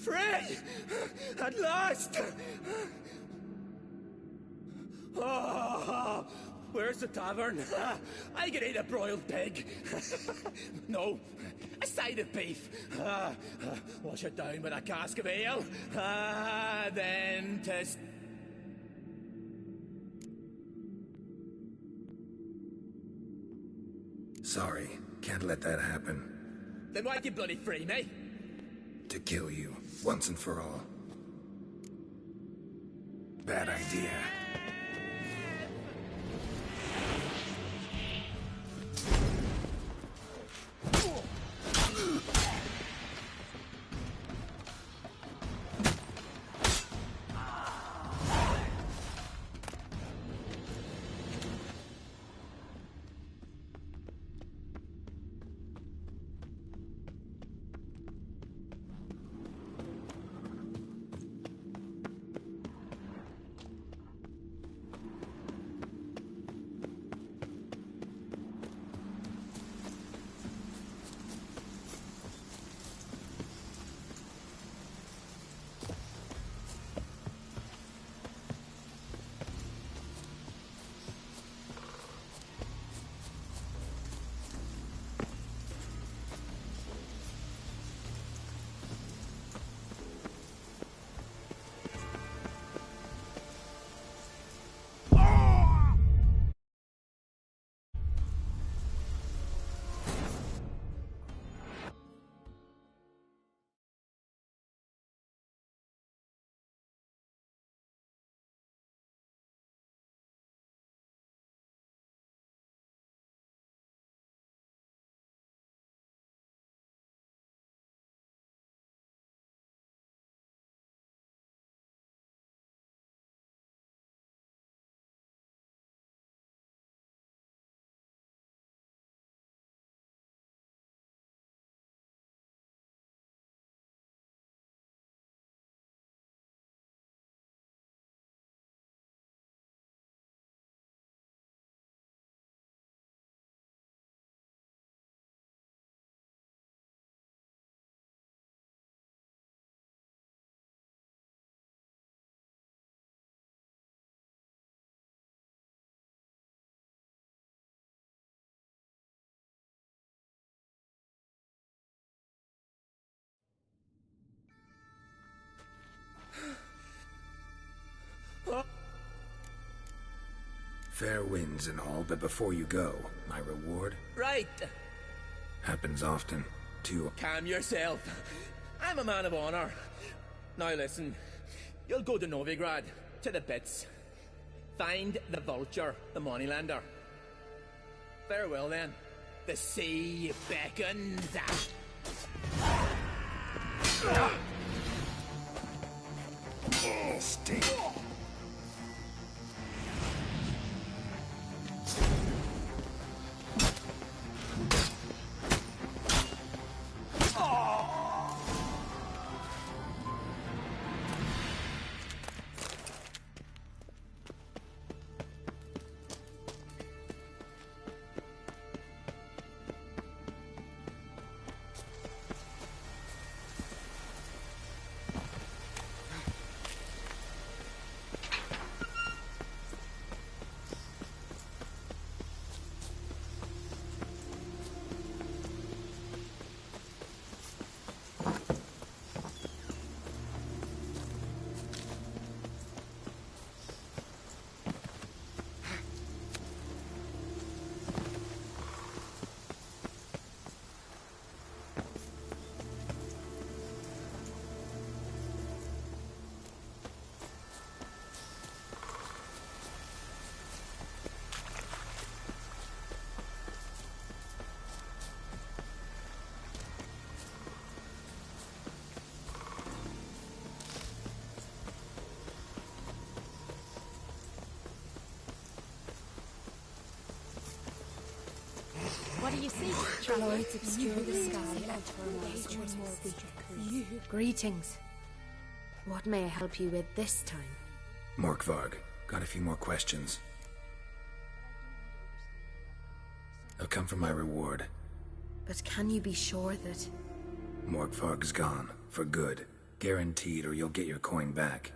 Free! At last! Oh, where's the tavern? I can eat a broiled pig. No, a side of beef. Wash it down with a cask of ale. Then to... Sorry, can't let that happen. Then why'd you bloody free me? To kill you, once and for all. Bad idea. Fair winds and all, but before you go, my reward? Right. Happens often, too. Calm yourself. I'm a man of honor. Now listen, you'll go to Novigrad, to the pits. Find the Vulture, the moneylender. Farewell then. The sea beckons. Stay. What do you see? Lights obscure the sky. Greetings. What may I help you with this time? Morkvarg, got a few more questions. I'll come for my reward. But can you be sure that... Morkvarg's gone, for good. Guaranteed, or you'll get your coin back.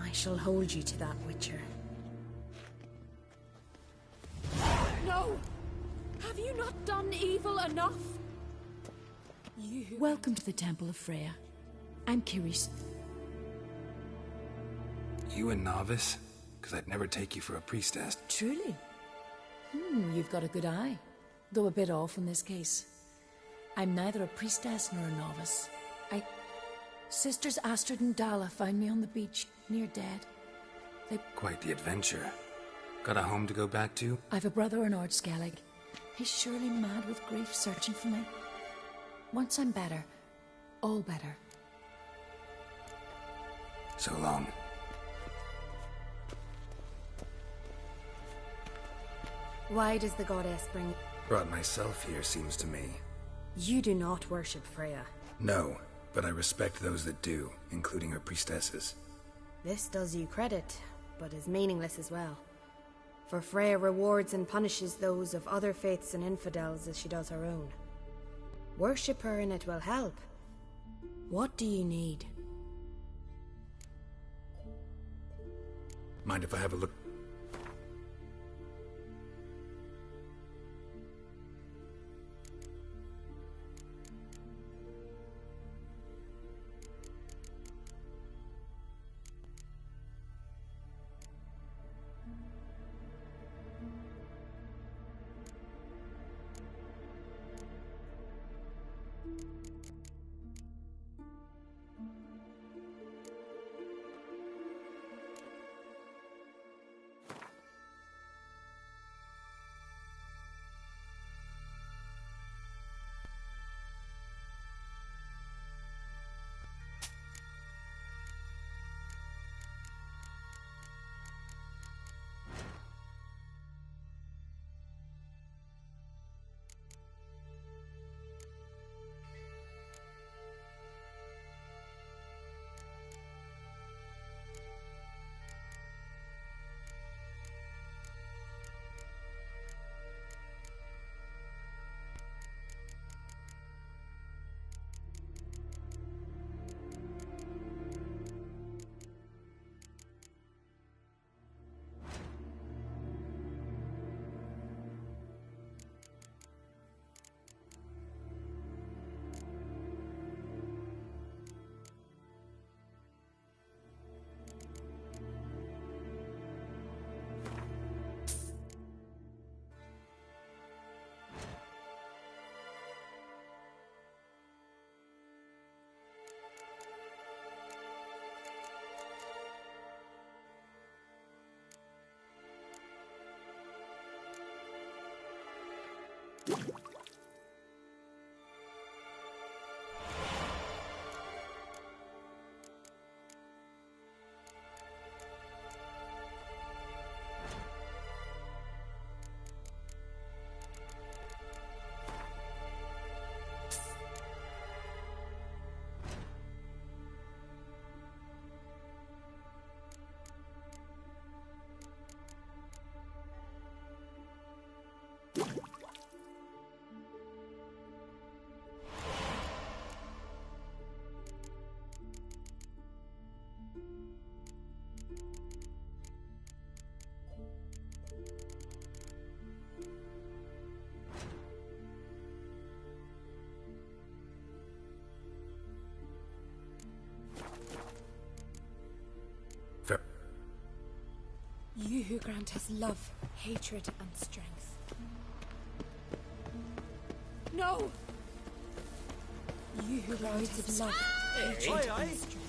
I shall hold you to that, Witcher. No! Have you not done evil enough? Welcome to the Temple of Freya. I'm Kiris. You a novice? Because I'd never take you for a priestess. Truly? You've got a good eye. Though a bit off in this case. I'm neither a priestess nor a novice. Sisters Astrid and Dala found me on the beach, near dead. Quite the adventure. Got a home to go back to? I've a brother in Ard Skellig. He's surely mad with grief searching for me. Once I'm better, all better. So long. Why does the goddess bring... Brought myself here, seems to me. You do not worship Freya. No, but I respect those that do, including her priestesses. This does you credit, but is meaningless as well. For Freya rewards and punishes those of other faiths and infidels as she does her own. Worship her and it will help. What do you need? Mind if I have a look? You who grant us love, hatred, and strength. No! You who grant us love, hatred, and strength.